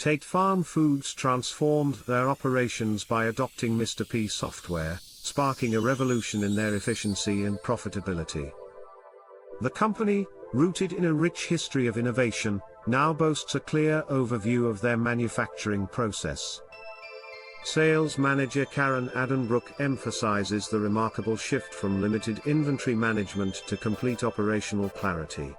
Tait Farm Foods transformed their operations by adopting MRP software, sparking a revolution in their efficiency and profitability. The company, rooted in a rich history of innovation, now boasts a clear overview of their manufacturing process. Sales Manager Karen Addenbrook emphasizes the remarkable shift from limited inventory management to complete operational clarity.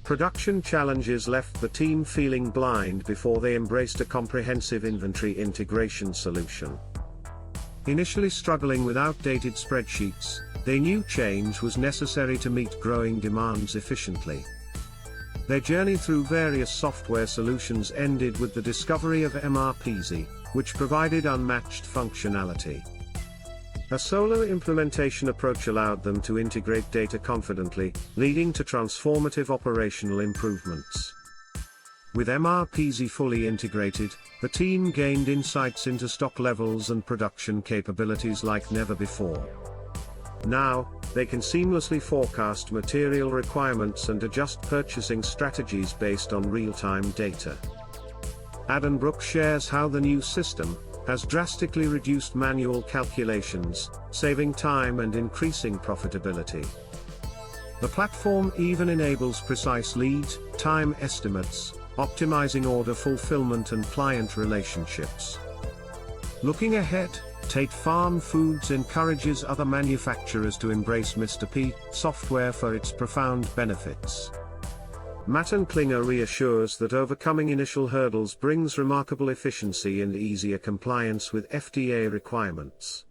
Production challenges left the team feeling blind before they embraced a comprehensive inventory integration solution. Initially struggling with outdated spreadsheets, they knew change was necessary to meet growing demands efficiently. Their journey through various software solutions ended with the discovery of MRPeasy, which provided unmatched functionality. A solo implementation approach allowed them to integrate data confidently, leading to transformative operational improvements. With MRPeasy fully integrated, the team gained insights into stock levels and production capabilities like never before. Now, they can seamlessly forecast material requirements and adjust purchasing strategies based on real-time data. Addenbrook shares how the new system has drastically reduced manual calculations, saving time and increasing profitability. The platform even enables precise lead time estimates, optimizing order fulfillment and client relationships. Looking ahead, Tait Farm Foods encourages other manufacturers to embrace MRP software for its profound benefits. Matten Klinger reassures that overcoming initial hurdles brings remarkable efficiency and easier compliance with FDA requirements.